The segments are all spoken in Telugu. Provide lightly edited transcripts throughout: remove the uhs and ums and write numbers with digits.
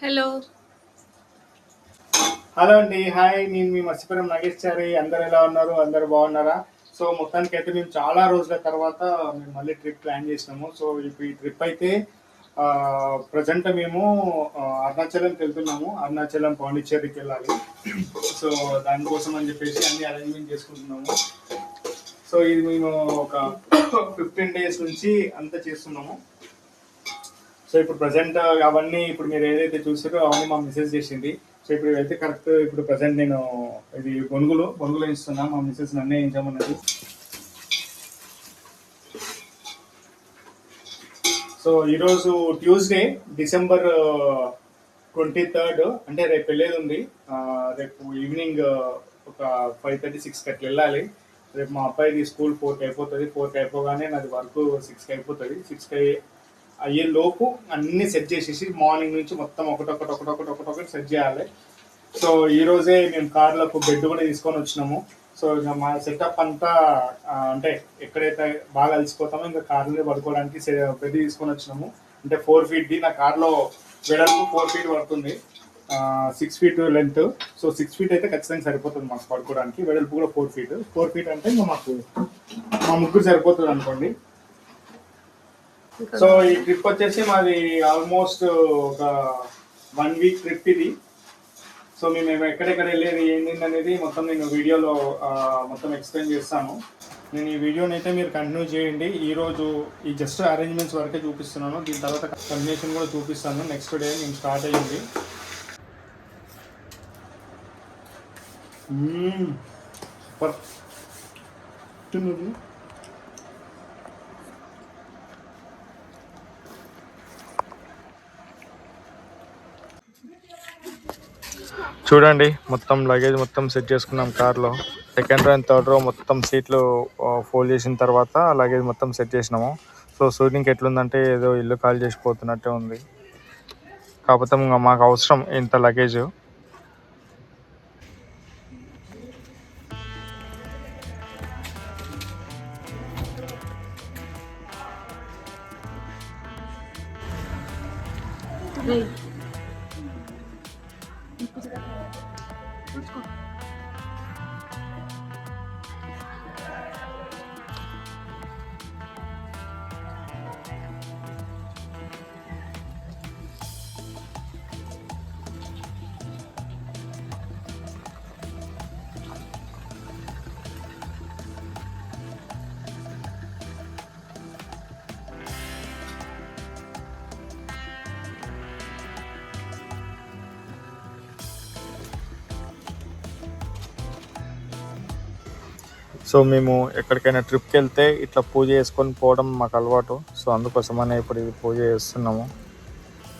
హలో హలో అండి, హాయ్. నేను మీ మత్స్యపురం నాగేశ్వరి. అందరు ఎలా ఉన్నారు? అందరు బాగున్నారా? సో మొత్తానికి అయితే మేము చాలా రోజుల తర్వాత మేము మళ్ళీ ట్రిప్ ప్లాన్ చేసినాము. సో ఇప్పుడు ఈ ట్రిప్ అయితే ప్రజెంట్ మేము అరుణాచలంకి వెళ్తున్నాము. అరుణాచలం పాండిచ్చేరికి వెళ్ళాలి. సో దానికోసం అని చెప్పేసి అన్ని అరేంజ్మెంట్ చేసుకుంటున్నాము. సో ఇది మేము ఒక 15 days నుంచి అంతా చేస్తున్నాము. సో ఇప్పుడు ప్రజెంట్ అవన్నీ ఇప్పుడు మీరు ఏదైతే చూసారో అవన్నీ మా మెసేజ్ చేసింది. సో ఇప్పుడు అయితే కరెక్ట్ ఇప్పుడు ప్రజెంట్ నేను ఇది బొనుగులు ఇస్తున్నా. మా మిసెస్ నన్నే వేయించామన్నది. సో ఈరోజు ట్యూస్డే December 23rd, అంటే రేపు వెళ్ళేది ఉంది. రేపు ఈవినింగ్ ఒక 5:30-6కి అట్లా వెళ్ళాలి. రేపు మా అబ్బాయికి స్కూల్ 4కి అయిపోతుంది. 4కి అయిపోగానే నాది వర్క్ 6కి అయిపోతుంది. 6కి అయ్యే లోపు అన్ని సెట్ చేసేసి మార్నింగ్ నుంచి మొత్తం ఒకటొకటి సెట్ చేయాలి. సో ఈ రోజే మేము కార్లకు బెడ్ కూడా తీసుకొని వచ్చినాము. సో ఇంకా మా సెటప్ అంతా అంటే ఎక్కడైతే బాగా అలసిపోతామో ఇంకా కార్లోనే పడుకోవడానికి బెడ్ తీసుకొని వచ్చినాము. అంటే 4 feet నా కార్లో వెడల్పు 4 feet పడుతుంది, 6 feet లెంత్. సో 6 feet అయితే ఖచ్చితంగా సరిపోతుంది మాకు పడుకోవడానికి. వెడల్పు కూడా 4 feet అంటే ఇంకా మాకు మా ముగ్గురు సరిపోతుంది అనుకోండి. సో ఈ ట్రిప్ వచ్చేసి మాది ఆల్మోస్ట్ ఒక 1 week ట్రిప్ ఇది. సో మేము ఎక్కడెక్కడ వెళ్ళేది ఏంటి అనేది మొత్తం నేను వీడియోలో మొత్తం ఎక్స్ప్లెయిన్ చేస్తాను. నేను ఈ వీడియోని అయితే మీరు కంటిన్యూ చేయండి. ఈరోజు ఈ జస్ట్ అరేంజ్మెంట్స్ వరకే చూపిస్తున్నాను. దీని తర్వాత కంటిన్యూషన్ కూడా చూపిస్తాను. నెక్స్ట్ డే నేను స్టార్ట్ అయ్యింది. సూపర్. చూడండి, మొత్తం లగేజ్ మొత్తం సెట్ చేసుకున్నాం కార్లో. Second row and third row మొత్తం సీట్లు ఫోల్డ్ చేసిన తర్వాత లగేజ్ మొత్తం సెట్ చేసినాము. సో షూటింగ్కి ఎట్లుందంటే ఏదో ఇల్లు ఖాళీ చేసిపోతున్నట్టే ఉంది. కాకపోతే మాకు అవసరం ఇంత లగేజ్. సో మేము ఎక్కడికైనా ట్రిప్కి వెళ్తే ఇట్లా పూజ చేసుకొని పోవడం మాకు అలవాటు. సో అందుకోసమనే ఇప్పుడు ఇది పూజ చేస్తున్నాము.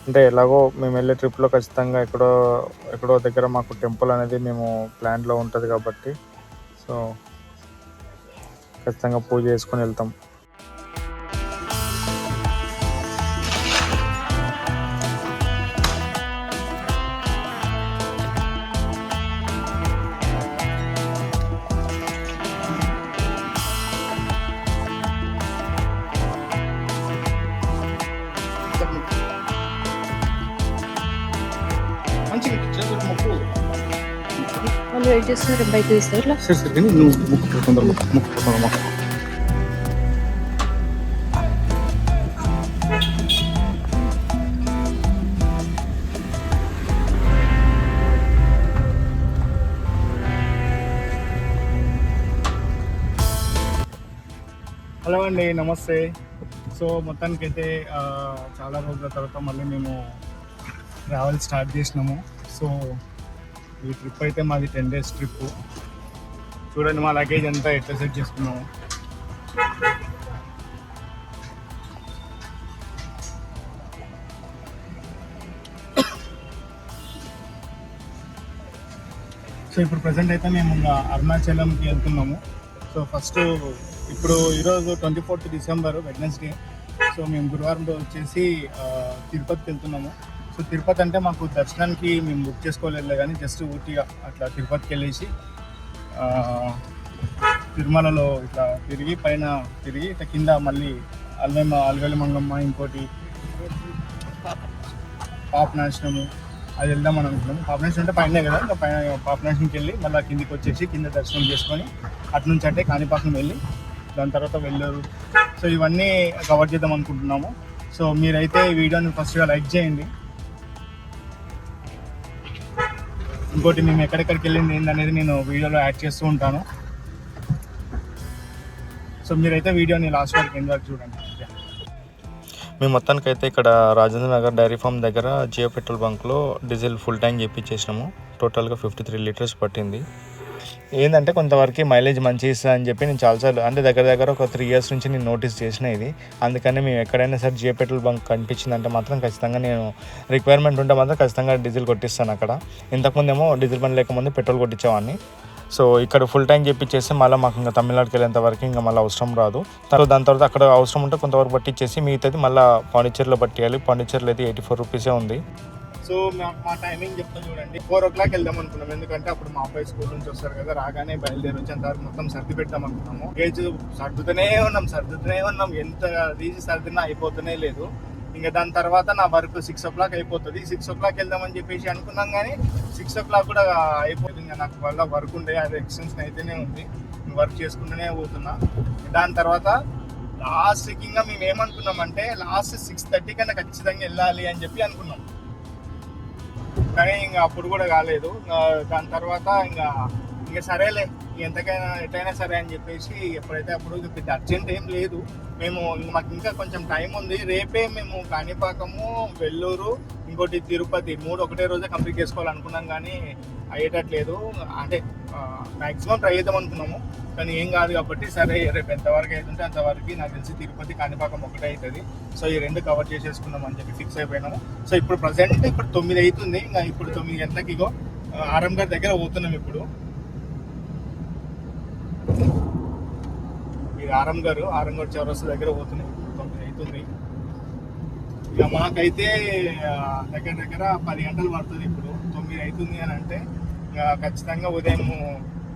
అంటే ఎలాగో మేము వెళ్ళే ట్రిప్లో ఖచ్చితంగా ఎక్కడో దగ్గర మాకు టెంపుల్ అనేది మేము ప్లాన్లో ఉంటుంది కాబట్టి సో ఖచ్చితంగా పూజ చేసుకొని వెళ్తాం. వాళ్ళు వెయిట్ చేస్తున్నారు, బైక్ తీస్తారు ఇట్లా. సరే నువ్వు ముక్కు తొందర హలో అండి, నమస్తే. సో మొత్తానికైతే చాలా రోజుల తర్వాత మళ్ళీ మేము ట్రావెల్ స్టార్ట్ చేసినాము. సో ఈ ట్రిప్ అయితే మాది 10 days ట్రిప్. చూడండి మా లగేజ్ అంతా ఎట్లా సెట్ చేసుకున్నాము. సో ఇప్పుడు ప్రజెంట్ అయితే మేము అరుణాచలంకి వెళ్తున్నాము. సో ఫస్ట్ ఇప్పుడు ఈరోజు 24th December వెడ్నెస్డే. సో మేము గురువారం రోజు వచ్చేసి తిరుపతికి వెళ్తున్నాము. సో తిరుపతి అంటే మాకు దర్శనానికి మేము బుక్ చేసుకోలేదు, కానీ జస్ట్ ఊటీగా అట్లా తిరుపతికి వెళ్ళేసి తిరుమలలో ఇట్లా తిరిగి పైన తిరిగి ఇట్లా కింద మళ్ళీ అల్వేలి మంగమ్మ, ఇంకోటి పాపనాశనము, అది వెళ్దాం అని అనుకున్నాం. పాపనేషన్ అంటే పైన కదా, ఇంకా పైన పాపనేషన్కి వెళ్ళి మళ్ళీ కిందికి వచ్చేసి కింద దర్శనం చేసుకొని అటు నుంచి అంటే కాణిపాకం వెళ్ళి దాని తర్వాత వెళ్ళారు. సో ఇవన్నీ కవర్ చేద్దాం అనుకుంటున్నాము. సో మీరైతే ఈ వీడియోని ఫస్ట్గా లైక్ చేయండి. ఇంకోటి మేము ఎక్కడెక్కడికి వెళ్ళింది ఏందనేది నేను వీడియోలో యాడ్ చేస్తూ ఉంటాను. సో మీరైతే వీడియోని లాస్ట్ వరకు ఎండ్ వరకు చూడండి. మేము మొత్తానికైతే ఇక్కడ రాజేంద్ర నగర్ డైరీ ఫామ్ దగ్గర జియో పెట్రోల్ బంక్లో డీజిల్ ఫుల్ ట్యాంక్ చేయించేసినాము. టోటల్గా 53 లీటర్స్ పట్టింది. ఏంటంటే కొంతవరకు మైలేజ్ మంచి ఇస్తుంది అని చెప్పి నేను చాలాసార్లు అంటే దగ్గర ఒక 3 ఇయర్స్ నుంచి నేను నోటీస్ చేసిన ఇది. అందుకని మేము ఎక్కడైనా సరే జియో పెట్రోల్ బంక్ కనిపించిందంటే మాత్రం ఖచ్చితంగా నేను రిక్వైర్మెంట్ ఉంటే మాత్రం ఖచ్చితంగా డీజిల్ కొట్టిస్తాను అక్కడ. ఇంతకుముందేమో డీజిల్ బండ్ లేకముందు పెట్రోల్ కొట్టించేవాడిని. సో ఇక్కడ ఫుల్ ట్యాంక్ చేపించేస్తే మళ్ళీ మాకు ఇంకా తమిళనాడుకి వెళ్ళేంత వరకు ఇంకా మళ్ళీ అవసరం రాదు. దాని తర్వాత అక్కడ అవసరం ఉంటే కొంతవరకు పట్టించేసి మిగతాది మళ్ళీ పాండిచ్చేరిలో పట్టియాలి. పాండిచ్చేరిలో అయితే 84 రూపీసే ఉంది. సో మా టైమింగ్ చెప్తాను చూడండి. 4 o'clock వెళ్దాం అనుకున్నాం. ఎందుకంటే అప్పుడు మా అబ్బాయి స్కూల్ నుంచి వస్తారు కదా, రాగానే బయలుదేరి వచ్చేంతవరకు మొత్తం సర్ది పెడతాం అనుకున్నాము. గేజ్ సర్దుతూనే ఉన్నాం. ఎంత తీసి సర్దినా అయిపోతూనే లేదు. ఇంకా దాని తర్వాత నా వర్క్ 6 o'clock అయిపోతుంది. 6 o'clock వెళ్దామని చెప్పేసి అనుకున్నాం, కానీ 6 o'clock కూడా అయిపోతుంది. ఇంకా నాకు వల్ల వర్క్ ఉండే, అది ఎక్స్టెన్షన్ అయితేనే ఉంది. వర్క్ చేసుకుంటూనే పోతున్నా. దాని తర్వాత లాస్ట్కి ఇంకా మేము ఏమనుకున్నామంటే లాస్ట్ 6:30 కన్నా ఖచ్చితంగా వెళ్ళాలి అని చెప్పి అనుకున్నాం. కానీ ఇంకా అప్పుడు కూడా కాలేదు. దాని తర్వాత ఇంకా సరేలే ఎంతకైనా ఎటైనా సరే అని చెప్పేసి ఎప్పుడైతే అప్పుడు పెద్ద అర్జెంట్ ఏం లేదు. మాకు ఇంకా కొంచెం టైం ఉంది. రేపే మేము కాణిపాకము, వెల్లూరు, ఇంకోటి తిరుపతి 3 ఒకటే రోజే కంప్లీట్ చేసుకోవాలనుకున్నాం, కానీ అయ్యేటట్లేదు. అంటే మ్యాక్సిమం ట్రై చేద్దాం అనుకున్నాము, కానీ ఏం కాదు కాబట్టి సరే రేపు ఎంతవరకు అవుతుంటే అంతవరకు నాకు తెలిసి తిరుపతి, కాణిపాకం ఒకటే అవుతుంది. సో ఈ 2 కవర్ చేసేసుకున్నాం అని చెప్పి ఫిక్స్ అయిపోయినాము. సో ఇప్పుడు ప్రజెంట్ 9 అవుతుంది. ఇంకా ఇప్పుడు 9 గంటలకి ఇగో ఆరం గారి దగ్గర పోతున్నాం. ఇప్పుడు ఇది ఆరం గారు చౌరస్తా దగ్గర పోతున్నాయి. 9 అవుతుంది. ఇక మాకైతే దగ్గర 10 గంటలు పడుతుంది. ఇప్పుడు 9 అవుతుంది అని అంటే ఇక ఖచ్చితంగా ఉదయం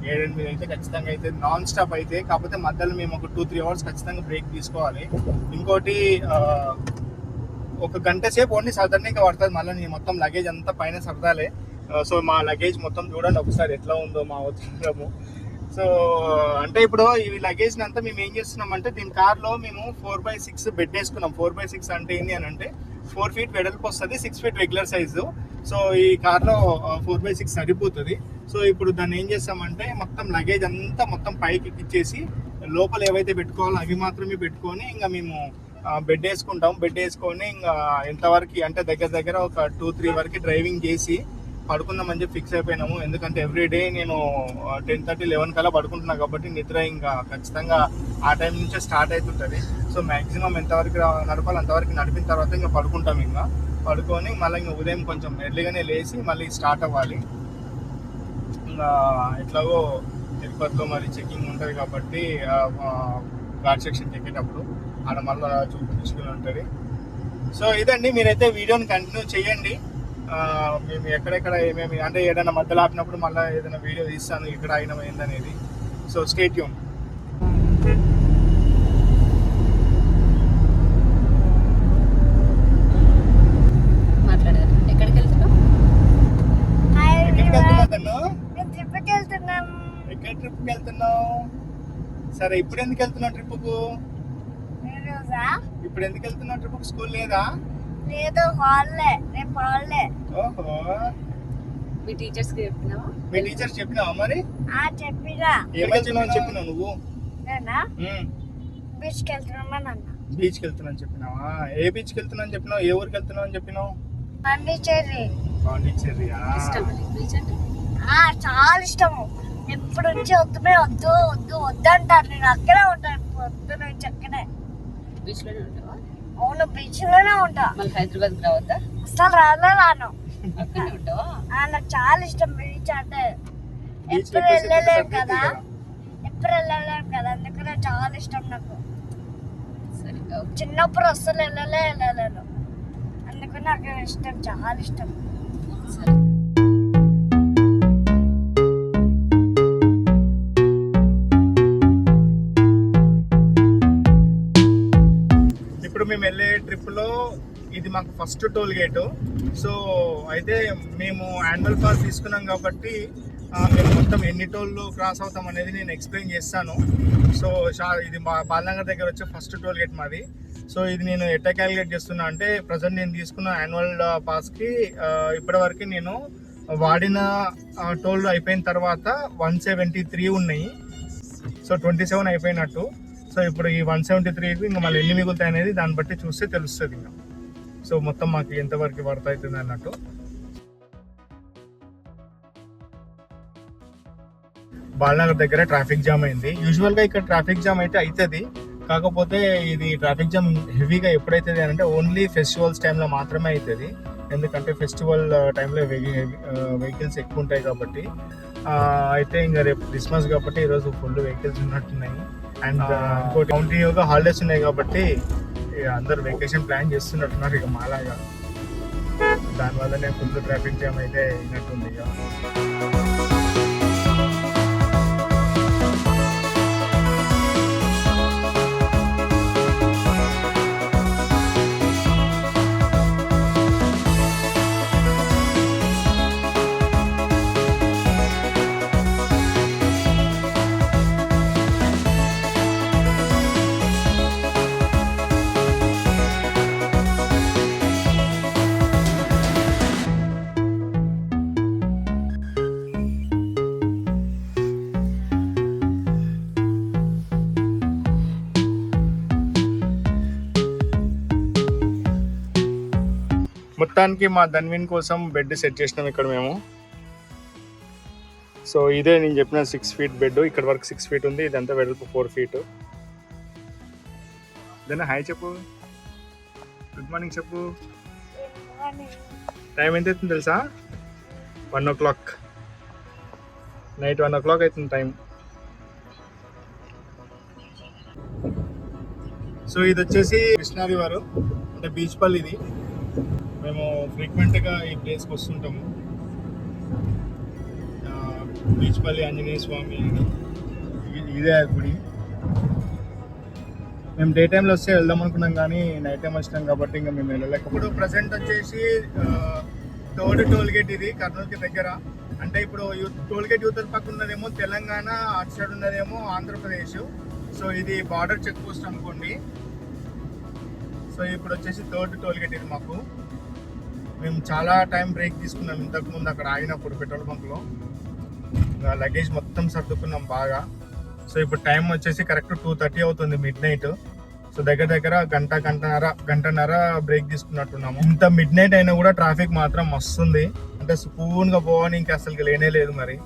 7-8 అయితే ఖచ్చితంగా అయితే నాన్ స్టాప్ అయితే. కాకపోతే మధ్యలో మేము ఒక 2-3 అవర్స్ ఖచ్చితంగా బ్రేక్ తీసుకోవాలి. ఇంకోటి 1 గంట సేపు ఓన్లీ సర్దడానికి పడుతుంది. మళ్ళీ నేను మొత్తం లగేజ్ అంతా పైన సర్దాలే. సో మా లగేజ్ మొత్తం చూడండి ఒకసారి ఎట్లా ఉందో మా ఉత్తరము. సో అంటే ఇప్పుడు ఈ లగేజ్ అంతా మేము ఏం చేస్తున్నామంటే దీని కార్లో మేము 4x6 బెడ్ వేసుకున్నాం. 4x6 అంటే ఏంటి అని అంటే 4 feet వెడల్పు వస్తుంది, 6 feet రెగ్యులర్ సైజు. సో ఈ కార్లో 4x6 సరిపోతుంది. సో ఇప్పుడు దాన్ని ఏం చేస్తామంటే మొత్తం లగేజ్ అంతా మొత్తం పైకి ఎక్కిచ్చేసి లోపల ఏవైతే పెట్టుకోవాలో అవి మాత్రమే పెట్టుకొని ఇంకా మేము బెడ్ వేసుకుంటాం. బెడ్ వేసుకొని ఇంకా ఎంతవరకు అంటే దగ్గర ఒక 2-3 వరకు డ్రైవింగ్ చేసి పడుకుందామని చెప్పి ఫిక్స్ అయిపోయినాము. ఎందుకంటే ఎవ్రీడే నేను 10:30-11 కల్లా పడుకుంటున్నా కాబట్టి నిద్ర ఇంకా ఖచ్చితంగా ఆ టైం నుంచే స్టార్ట్ అవుతుంటుంది. సో మ్యాక్సిమం ఎంతవరకు నడపాలి అంతవరకు నడిపిన తర్వాత ఇంకా పడుకుంటాం. ఇంకా పడుకొని మళ్ళీ ఇంకా ఉదయం కొంచెం ఎర్లీగానే లేచి మళ్ళీ స్టార్ట్ అవ్వాలి. ఇంకా ఎట్లాగో తిరుపతిలో మరి చెకింగ్ ఉంటుంది కాబట్టి ఘాట్ సెక్షన్ ఎక్కేటప్పుడు ఆడ మళ్ళీ చూపించుకుని ఉంటుంది. సో ఇదండి, మీరైతే వీడియోని కంటిన్యూ చేయండి. మేము ఎక్కడెక్కడ ఏమేమి అంటే ఏదైనా మధ్యలో ఆపినప్పుడు మళ్ళీ ఏదైనా వీడియో తీస్తాను ఇక్కడ అయినా ఏందనేది. So stay tune. ఎక్కడికి వెళ్తున్నావు? ఎక్కడ ట్రిప్కి వెళ్తున్నావు? సరే ఇప్పుడు ఎందుకు వెళ్తున్నావు ట్రిప్కు? ఇప్పుడు ఎందుకు వెళ్తున్నావు ట్రిప్కు? స్కూల్ లేదా? లేదు, హాలిడే. రేపు హాలిడే. ఓహో, మీ టీచర్స్ కి చెప్పినావా? మీ టీచర్స్ చెప్పినావా? మరి చెప్పినా. ఏమని చెప్పినావు నువ్వు? నేనా బీచ్కి వెళ్తున్నామని అన్నా. బీచ్కి వెళ్తున్నాను చెప్పినావా? ఏ బీచ్కి వెళ్తున్నాను చెప్పినావు? ఏ ఊరికి వెళ్తున్నావు అని చెప్పినావు? పాండిచ్చేరి. పాండిచ్చేరియా? చాలా ఇష్టము. ఎప్పుడు నుంచి వద్దు అంటారు. నేను అక్కడే ఉంటాను. పొద్దు నుంచి అక్కడే బీచ్ లోనే ఉంటావా? అవును, బీచ్ లోనే ఉంటా. మళ్ళీ హైదరాబాద్ రావద్దా? అసలు రాను. అక్కడే ఉంటావా? నాకు చాలా ఇష్టం బీచ్ అంటే. ఎప్పుడు వెళ్ళలేము కదా, అందుకనే చాలా ఇష్టం నాకు. చిన్నప్పుడు అస్సలు వెళ్ళలేను, అందుకని నాకు ఇష్టం, చాలా ఇష్టం. ఇప్పుడు మేము వెళ్ళే ట్రిప్లో ఇది మాకు ఫస్ట్ టోల్ గేటు. సో అయితే మేము యాన్యువల్ పాస్ తీసుకున్నాం కాబట్టి మేము మొత్తం ఎన్ని టోల్లు క్రాస్ అవుతాం అనేది నేను ఎక్స్ప్లెయిన్ చేస్తాను. సో ఇది బాలనగర్ దగ్గర వచ్చే ఫస్ట్ టోల్ గేట్ మాది. సో ఇది నేను ఎట్లా క్యాలిక్యులేట్ చేస్తున్నా అంటే ప్రజెంట్ నేను తీసుకున్న యాన్యువల్ పాస్కి ఇప్పటివరకు నేను వాడిన టోల్ అయిపోయిన తర్వాత 173 ఉన్నాయి. సో 27 అయిపోయినట్టు. సో ఇప్పుడు ఈ 173కి ఇంకా మళ్ళీ ఎన్ని మిగులుతాయి అనేది దాన్ని బట్టి చూస్తే తెలుస్తుంది ఇంకా. సో మొత్తం మాకు ఎంతవరకు వర్త్ అవుతుంది అన్నట్టు. బాలనగర్ దగ్గర ట్రాఫిక్ జామ్ అయింది. యూజువల్గా ఇక్కడ ట్రాఫిక్ జామ్ అయితే అవుతుంది, కాకపోతే ఇది ట్రాఫిక్ జామ్ హెవీగా ఎప్పుడైతుంది అంటే ఓన్లీ ఫెస్టివల్స్ టైంలో మాత్రమే అవుతుంది. ఎందుకంటే ఫెస్టివల్ టైంలో వెహికల్స్ ఎక్కువ ఉంటాయి కాబట్టి. అయితే ఇంకా రేపు క్రిస్మస్ కాబట్టి ఈరోజు ఫుల్ వెహికల్స్ ఉన్నట్టున్నాయి. అండ్ ఇంకోటి కౌంటీ యోగా హాలిడేస్ ఉన్నాయి కాబట్టి అందరు వెకేషన్ ప్లాన్ చేస్తున్నట్టున్నారు ఇక మాలాగా. దానివల్లనే ఫుల్ ట్రాఫిక్ జామ్ అయితే అయినట్టుంది ఇక. మొత్తానికి మా ధన్విన్ కోసం బెడ్ సెట్ చేసినాం ఇక్కడ మేము. సో ఇదే నేను చెప్పిన 6 feet బెడ్. ఇక్కడ వరకు 6 feet ఉంది, ఇదంతా వెడల్పు 4 feet. దాన్ని హాయ్ చెప్పు, గుడ్ మార్నింగ్ చెప్పు. టైం ఎంత అవుతుంది తెలుసా? 1 o'clock, నైట్ 1 o'clock అవుతుంది టైం. సో ఇది వచ్చేసి కృష్ణా రివర్ అంటే బీచ్ పల్లి. ఇది మేము ఫ్రీక్వెంట్గా ఈ ప్లేస్కి వస్తుంటాము. బీచ్పల్లి ఆంజనేయ స్వామి ఇదే గుడి. మేము డే టైంలో వస్తే వెళ్దాం అనుకున్నాం కానీ నైట్ టైం వచ్చినాం కాబట్టి ఇంకా మేము వెళ్ళలేక. ఇప్పుడు ప్రజెంట్ వచ్చేసి 3rd టోల్ గేట్ ఇది కర్నూలుకి దగ్గర. అంటే ఇప్పుడు టోల్ గేట్ యూతర్ పక్క ఉన్నదేమో తెలంగాణ, అటు సైడ్ ఉన్నదేమో ఆంధ్రప్రదేశ్. సో ఇది బార్డర్ చెక్ పోస్ట్ అనుకోండి. సో ఇప్పుడు వచ్చేసి 3rd టోల్ గేట్ ఇది మాకు. మేము చాలా టైం బ్రేక్ తీసుకున్నాం ఇంతకుముందు అక్కడ ఆగినప్పుడు పెట్రోల్ బంక్లో. లగేజ్ మొత్తం సర్దుకున్నాం బాగా. సో ఇప్పుడు టైం వచ్చేసి కరెక్ట్ 2:30 అవుతుంది, మిడ్ నైట్. సో దగ్గర గంటన్నర బ్రేక్ తీసుకున్నట్టున్నాము. ఇంత మిడ్ నైట్ అయినా కూడా ట్రాఫిక్ మాత్రం మస్తుంది. అంటే స్పూన్గా పోవని ఇంకా అసలు లేనే లేదు మరి.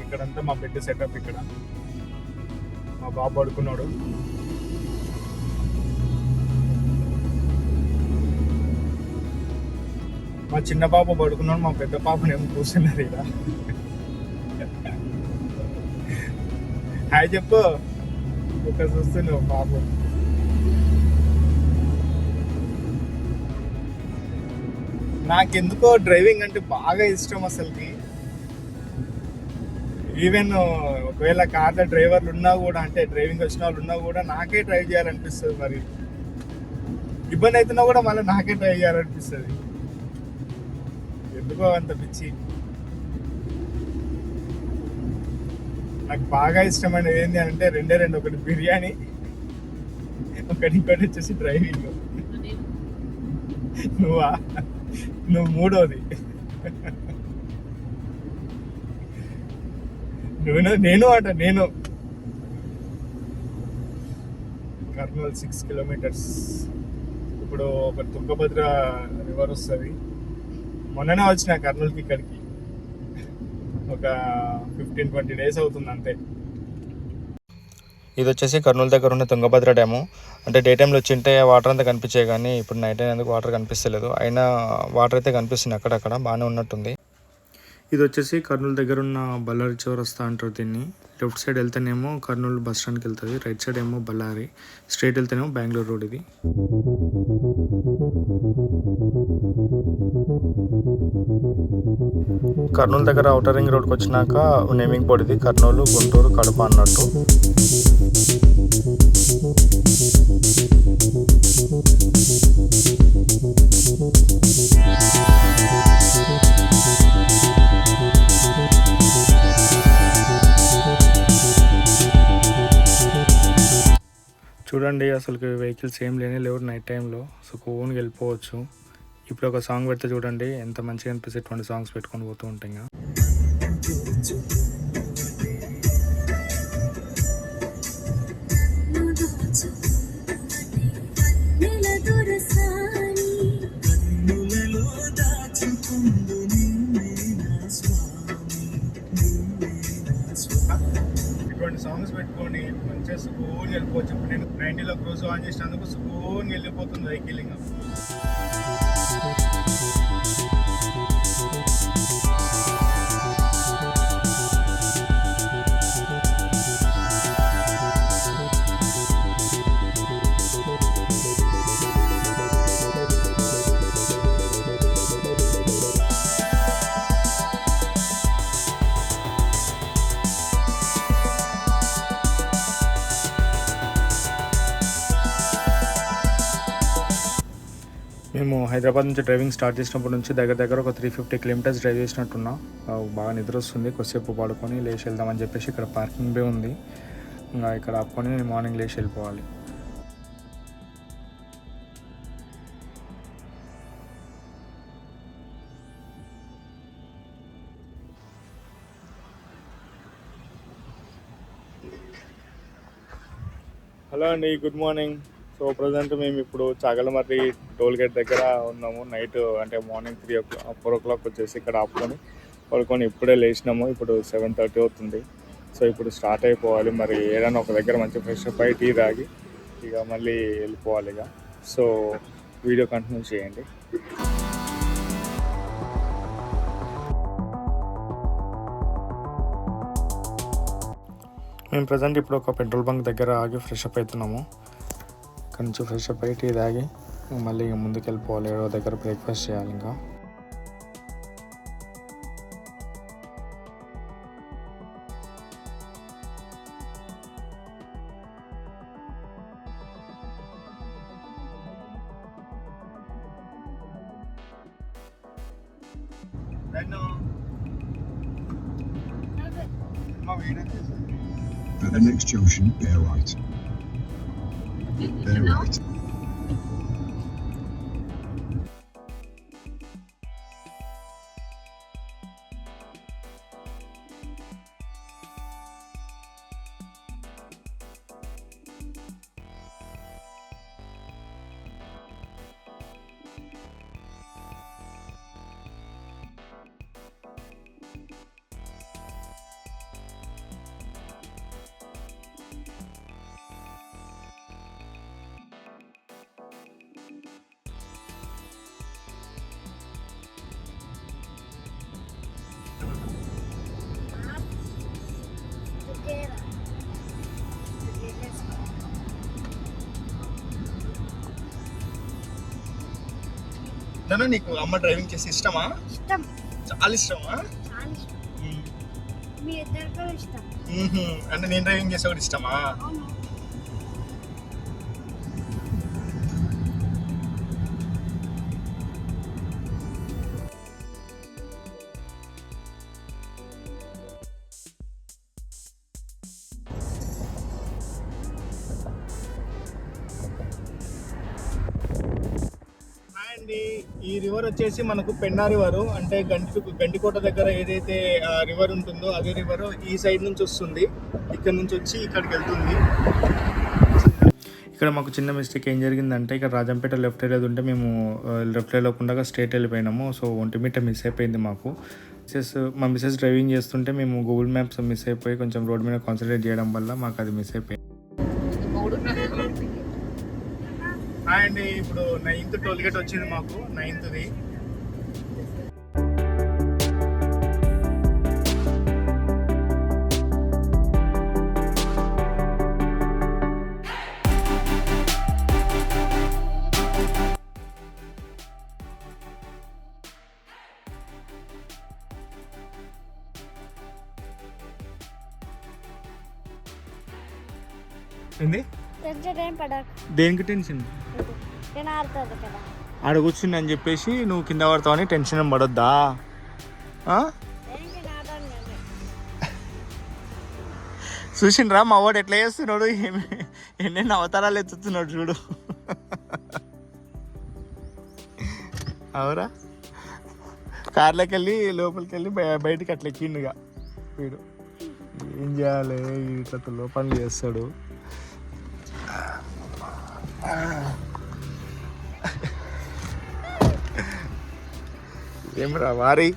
ఇక్కడంతా మా బెడ్ సెటప్. ఇక్కడ మా బాబు పడుకున్నాడు. మా చిన్న పాప పడుకున్నాడు, మా పెద్ద పాపను ఏమో కూర్చున్నారు ఇలా. హాయ్ చెప్పు, ఒక చూస్తున్నావు పాప. నాకెందుకో డ్రైవింగ్ అంటే బాగా ఇష్టం అసలుకి. ఈవెన్ ఒకవేళ కార్లో డ్రైవర్లు ఉన్నా కూడా, అంటే డ్రైవింగ్ వచ్చిన వాళ్ళు ఉన్నా కూడా నాకే డ్రైవ్ చేయాలనిపిస్తుంది. మరి ఇబ్బంది అవుతున్నా కూడా మళ్ళీ నాకే డ్రైవ్ చేయాలనిపిస్తుంది. ఎందుకో అంత పిచ్చి. నాకు బాగా ఇష్టమైనది ఏంటి అంటే రెండు, ఒకటి బిర్యానీ, ఇంకోటి వచ్చేసి డ్రైవింగ్. నువ్వు మూడోది. నేను కర్నూలు 6 kilometers. ఇప్పుడు ఒక తుంగభద్ర రివర్ వస్తుంది. మొన్ననే వచ్చిన కర్నూలుకి ఇక్కడికి. ఒక 15-20 days అవుతుంది అంతే. ఇది వచ్చేసి కర్నూలు దగ్గర ఉన్న తుంగభద్ర డ్యాము. అంటే డే టైంలో వచ్చింటే వాటర్ అంతా కనిపించాయి, కానీ ఇప్పుడు నైట్ అయినందుకు వాటర్ కనిపిస్తలేదు. అయినా వాటర్ అయితే కనిపిస్తుంది అక్కడక్కడ, బాగానే ఉన్నట్టుంది. ఇది వచ్చేసి కర్నూలు దగ్గర ఉన్న బళ్ళారి చౌరస్తా అంటారు దీన్ని. లెఫ్ట్ సైడ్ వెళ్తేనేమో కర్నూలు బస్ స్టాండ్కి వెళ్తుంది, రైట్ సైడ్ ఏమో బళ్ళారి, స్ట్రైట్ వెళ్తేనేమో బెంగళూరు రోడ్. ఇది కర్నూలు దగ్గర ఔటర్ రింగ్ రోడ్కి వచ్చినాక నేమింగ్ బోర్డు ఇది, కర్నూలు, గుంటూరు, కడప అన్నట్టు. చూడండి అసలు వెహికల్స్ ఏం లేవు నైట్ టైంలో. సో కూన్కి వెళ్ళిపోవచ్చు. ఇప్పుడు ఒక సాంగ్ పెడితే చూడండి ఎంత మంచిగా అనిపిస్తే 20 సాంగ్స్ పెట్టుకొని పోతూ ఉంటాయి. ఇంకా ఇటువంటి సాంగ్స్ పెట్టుకొని మంచిగా సుకూన్ వెళ్ళిపోవచ్చు. ఇప్పుడు నేను 90లో క్రూజ్ ఆన్ చేసినందుకు సుకూన్ వెళ్ళిపోతుంది వెహికల్. ఇంకా మేము హైదరాబాద్ నుంచి డ్రైవింగ్ స్టార్ట్ చేసినప్పటి నుంచి దగ్గర ఒక 350 కిలోమీటర్స్ డ్రైవ్ చేసినట్టున్నా. బాగా నిద్ర వస్తుంది. కొద్దిసేపు పడుకొని లేచి వెళ్దామని చెప్పేసి ఇక్కడ పార్కింగ్ బే ఉంది. ఇంకా ఇక్కడ ఆపుకొని మార్నింగ్ లేచి వెళ్ళిపోవాలి. హలో అండి, గుడ్ మార్నింగ్. సో ప్రజెంట్ మేము ఇప్పుడు చాగలమర్రి టోల్ గేట్ దగ్గర ఉన్నాము. నైట్ అంటే మార్నింగ్ 4 o'clock వచ్చేసి ఇక్కడ ఆపుకొని పడుకొని ఇప్పుడే లేచినాము. ఇప్పుడు 7:30 అవుతుంది. సో ఇప్పుడు స్టార్ట్ అయిపోవాలి. మరి ఏదైనా ఒక దగ్గర మంచి ఫ్రెష్ అప్ అయి టీ తాగి ఇక మళ్ళీ వెళ్ళిపోవాలి. ఇక సో వీడియో కంటిన్యూ చేయండి. మేము ప్రజెంట్ ఇప్పుడు ఒక పెట్రోల్ బంక్ దగ్గర ఆగి ఫ్రెష్ అప్ అవుతున్నాము. ఇక్కడ నుంచి ఫ్రెష్ అప్ అయ్యి టీ తాగి మళ్ళీ ముందుకు వెళ్ళిపోవాలి. ఏదో దగ్గర బ్రేక్ఫాస్ట్ చేయాలి. ఇంకా At the next junction, bear right. Bear right. నన్ను నీకు అమ్మ డ్రైవింగ్ చేసి ఇష్టమా? ఇష్టం, చాలా ఇష్టమా? చాలా ఇష్టం. మీ ఇద్దరితో ఇష్టం. అంటే నేను డ్రైవింగ్ చేసే కూడా ఇష్టమా? అవును. ఈ రివర్ వచ్చేసి మనకు పెన్నా రివర్, అంటే గండికోట దగ్గర ఏదైతే రివర్ ఉంటుందో అదే రివర్ ఈ సైడ్ నుంచి వస్తుంది. ఇక్కడ నుంచి వచ్చి ఇక్కడికి వెళ్తుంది. ఇక్కడ మాకు చిన్న మిస్టేక్ ఏం జరిగిందంటే ఇక్కడ రాజంపేట లెఫ్ట్ వెళ్ళేది ఉంటే మేము లెఫ్ట్ వెళ్ళకుండా స్ట్రేట్ వెళ్ళిపోయినాము. సో 1 మీటర్ మిస్ అయిపోయింది మాకు. మా మిస్సెస్ డ్రైవింగ్ చేస్తుంటే మేము గూగుల్ మ్యాప్స్ మిస్ అయిపోయి కొంచెం రోడ్ మీద కాన్సన్ట్రేట్ చేయడం వల్ల మాకు అది మిస్ అయిపోయింది. అండ్ ఇప్పుడు 9th టోల్ గేట్ వచ్చింది మాకు, 9th. ఏంది టెన్షన్ ఏం పడకు, దేనికి టెన్షన్? నేను ఆడుతుంది కదా. ఆడ కూర్చుంది అని చెప్పేసి నువ్వు కింద పడతావని టెన్షన్ పడొద్దా? చూసిండ్రా మా వాడు ఎట్లా చేస్తున్నాడు, ఎన్నెన్ని అవతారాలు ఎత్తుతున్నాడు చూడు. అవురా, కార్లోకి వెళ్ళి లోపలికి వెళ్ళి బయటికి అట్లా ఎక్కిండుగా వీడు. ఏం చేయాలి, ఇట్లా పనులు చేస్తాడు. ఏం రా వారి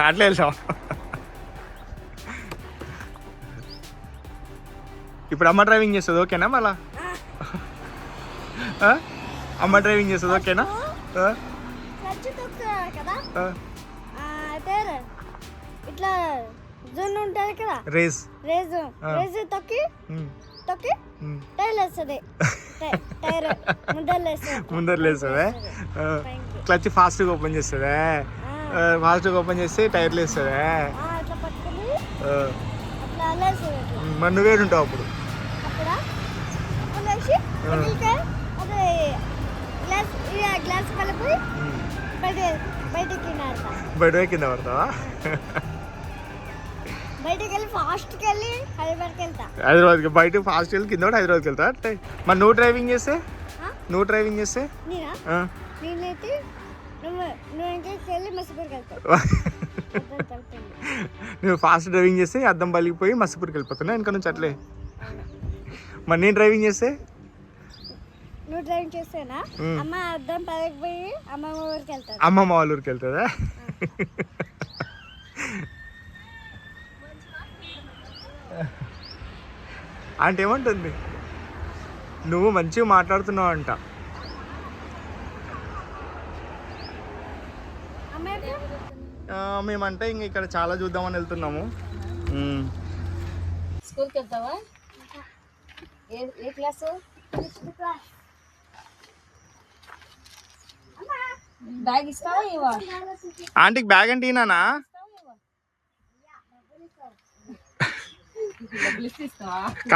అట్లా వెళ్తాం. ఇప్పుడు అమ్మ డ్రైవింగ్ చేస్తుంది ఓకేనా? మళ్ళా అమ్మ డ్రైవింగ్ చేస్తుంది ఓకేనా? ఇట్లా జోన్ ఉంటది కదా, రేస్ రేస్ రేస్ తొక్కి తొక్కి టైర్ వేస్తుంది, టైర్ ముందర లేస్తుంది. క్లచ్ ఫాస్ట్గా ఓపెన్ చేస్తుంది, ఫాస్ట్గా ఓపెన్ చేస్తే టైర్లు వేస్తుంది. అట్లా పట్టుకుని మరి నువ్వేడు ఉంటావు అప్పుడు? గ్లాస్ కలిపి బయట కింద పడతావా? బయటకి వెళ్ళి ఫాస్ట్కి వెళ్ళి హైదరాబాద్కి వెళ్తా. హైదరాబాద్కి బయట ఫాస్ట్ వెళ్ళి కింద కూడా హైదరాబాద్కి వెళ్తా అంటే. మరి నువ్వు డ్రైవింగ్ చేస్తే నేనైతే నువ్వు ఇంటికి వెళ్ళి మసిపూర్కి వెళ్తావు. నువ్వు ఫాస్ట్ డ్రైవింగ్ చేస్తే అద్దం పలిగిపోయి మసిపూర్కి వెళ్ళిపోతున్నా ఇంకా నుంచి అట్లే. మరి నేను డ్రైవింగ్ చేస్తే? నువ్వు డ్రైవింగ్ చేస్తేనా అమ్మ అద్దం పలిగిపోయి అమ్మమ్మ ఊరికి వెళ్తా. అమ్మమ్మ వాళ్ళ ఊరికి వెళ్తుందా? అంటే ఏమంటుంది, నువ్వు మంచిగా మాట్లాడుతున్నావు అంట. మేమంటే ఇంక ఇక్కడ చాలా చూద్దామని వెళ్తున్నాము. స్కూల్కి వెళ్తావా? ఏ క్లాసు? బ్యాగ్ ఇస్తావా ఇవా? ఆంటీకి బ్యాగ్ అంటే ఈనానా?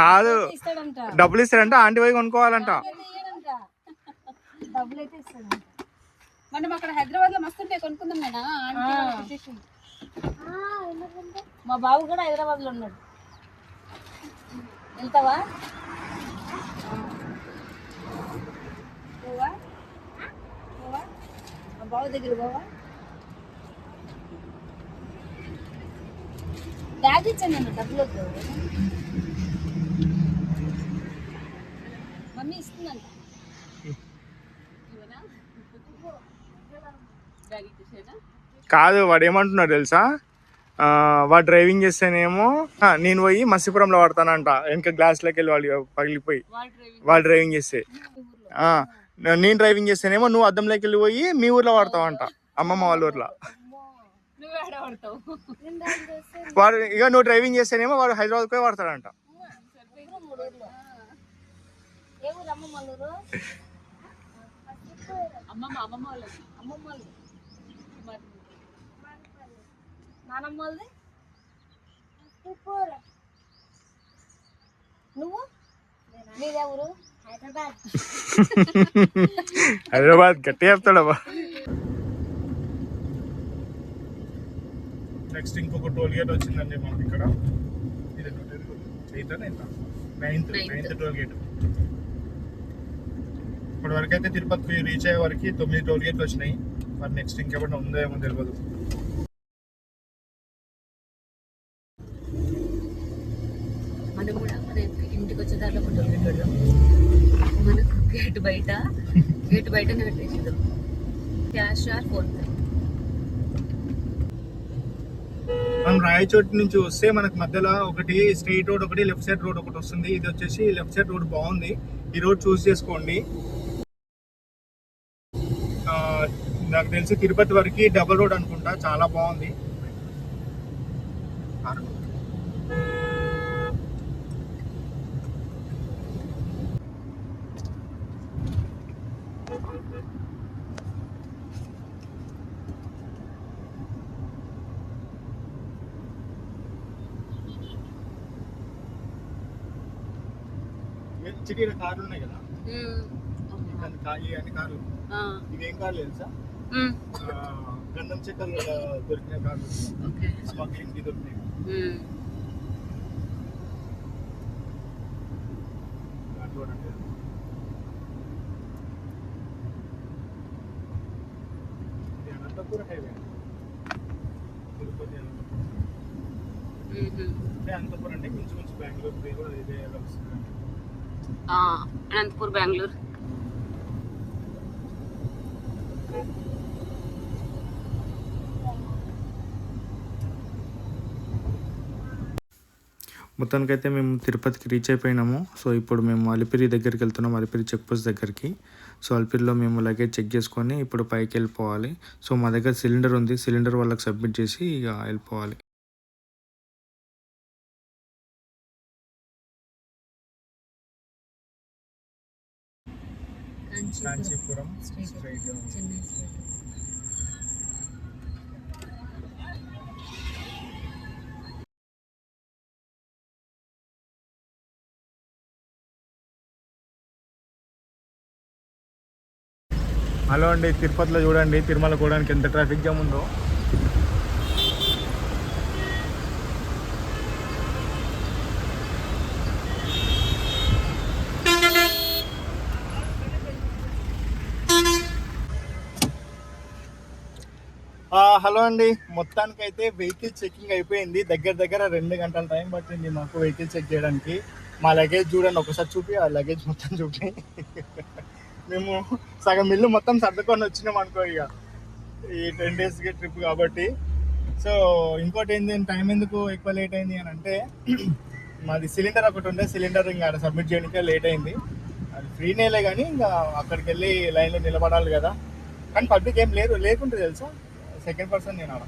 కాదు, డబ్బులు ఇస్తాడంట, ఆంటీ పోయి కొనుక్కోవాలంట. డబ్బులు అయితే ఇస్తాడంట. మనం అక్కడ హైదరాబాద్ లో మస్తుంటే కొనుక్కుందాం నేనా? మా బాబు కూడా హైదరాబాద్ లో ఉన్నాడు. వెళ్తావా? పోవా పోవా మా బాబు దగ్గర పోవా? బ్యాగ్ ఇచ్చాను నేను, డబ్బులు వద్దు. మమ్మీ ఇస్తుందంట. కాదు, వాడు ఏమంటున్నాడు తెలుసా? వాడు డ్రైవింగ్ చేస్తేనేమో నేను పోయి మసిపురంలో పడతానంట, వెనక గ్లాస్లోకి వెళ్ళి వాళ్ళు పగిలిపోయి. వాడు డ్రైవింగ్ చేస్తే నేను డ్రైవింగ్ చేస్తేనేమో నువ్వు అద్దంలోకి వెళ్ళి పోయి మీ ఊర్లో పడతావంట, అమ్మమ్మ వాళ్ళ ఊర్లో. వాడు ఇక నువ్వు డ్రైవింగ్ చేస్తేనేమో వాడు హైదరాబాద్కి పోయి పడతాడంట. నువ్వు మీరెవరు? హైదరాబాద్ గట్టి చెప్తాడబ్బా. నెక్స్ట్ ఇంకొక టోల్ గేట్ వచ్చిందండి మాకు ఇక్కడ. ఇది నైన్త్ టోల్ గేట్. ఇప్పటి వరకు అయితే తిరుపతికి రీచ్ అయ్యే వరకు 9 టోల్ గేట్లు వచ్చినాయి. మరి నెక్స్ట్ ఇంకెప్పుడు ఉందో ఏమో తెలియదు. మనం కూడా మన ఇంటికి వచ్చే దాంట్లో ఒక టోల్ గేట్ మనకు గేట్ బయటనే పెట్టేసాడు. Cash or PhonePe. మనం రాయచోటి నుంచి వస్తే మనకు మధ్యలో ఒకటి స్ట్రైట్ రోడ్, ఒకటి లెఫ్ట్ సైడ్ రోడ్ ఒకటి వస్తుంది. ఇది వచ్చేసి లెఫ్ట్ సైడ్ రోడ్ బాగుంది, ఈ రోడ్ చూస్ చేసుకోండి. నాకు తెలిసి తిరుపతి వరకు డబుల్ రోడ్ అనుకుంటా, చాలా బాగుంది. చిటి కార్లు ఉన్నాయి కదా, అన్ని కార్లు ఇవేం కార్లు తెలుసా? గంధం చెక్కలు కదా దొరికిన కార్లు, స్మగ్లింగ్ కి దొరికినాయి. చూడండి ఇది అనంతపురం హైవే, తిరుపతి అనంతపురం అంటే కొంచెం బెంగళూరు కూడా ఇదే వస్తుంది. అనంతపూర్ బెంగళూరు. మొత్తానికైతే మేము తిరుపతికి రీచ్ అయిపోయినాము. సో ఇప్పుడు మేము అలిపిరి దగ్గరికి వెళ్తున్నాం, అలిపిరి చెక్ పోస్ట్ దగ్గరికి. సో అలిపిరిలో మేము లగేజ్ చెక్ చేసుకొని ఇప్పుడు పైకి వెళ్ళిపోవాలి. సో మా దగ్గర సిలిండర్ ఉంది, సిలిండర్ వాళ్ళకి సబ్మిట్ చేసి ఇక వెళ్ళిపోవాలి. Kanchipuram straight. Chennai straight. Hello అండి, తిరుపతిలో చూడండి తిరుమల పోవడానికి ఎంత ట్రాఫిక్ జామ్ ఉందో. హలో అండి, మొత్తానికి అయితే వెహికల్ చెకింగ్ అయిపోయింది. దగ్గర 2 గంటల టైం పట్టింది మాకు వెహికల్ చెక్ చేయడానికి. మా లగేజ్ చూడండి ఒకసారి చూపి, ఆ లగేజ్ మొత్తం చూపి. మేము సగం ఇల్లు మొత్తం సర్దుకొని వచ్చినాం అనుకో ఇక ఈ 10 డేస్కి ట్రిప్ కాబట్టి. సో ఇంకోటి ఏంటి, టైం ఎందుకు ఎక్కువ లేట్ అయింది అని అంటే, మాది సిలిండర్ ఒకటి ఉండే, సిలిండర్ ఇంకా సబ్మిట్ చేయడానికే లేట్ అయింది. అది ఫ్రీనేలే కానీ ఇంకా అక్కడికి వెళ్ళి లైన్లో నిలబడాలి కదా. కానీ పబ్లిక్ ఏం లేకుంటే తెలుసా, సెకండ్ పర్సన్ నేను ఆడ.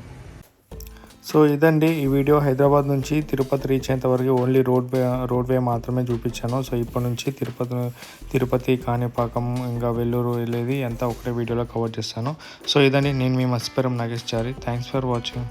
సో ఇదండి ఈ వీడియో. హైదరాబాద్ నుంచి తిరుపతి రీచ్ అయ్యేంత వరకు ఓన్లీ రోడ్వే మాత్రమే చూపించాను. సో ఇప్పటి నుంచి తిరుపతి కాణిపాకం ఇంకా వెల్లూరు వెళ్ళేది అంతా ఒకటే వీడియోలో కవర్ చేస్తాను. సో ఇదండి, నేను మీ Matsyapuram Nagesh Chari. Thanks for watching.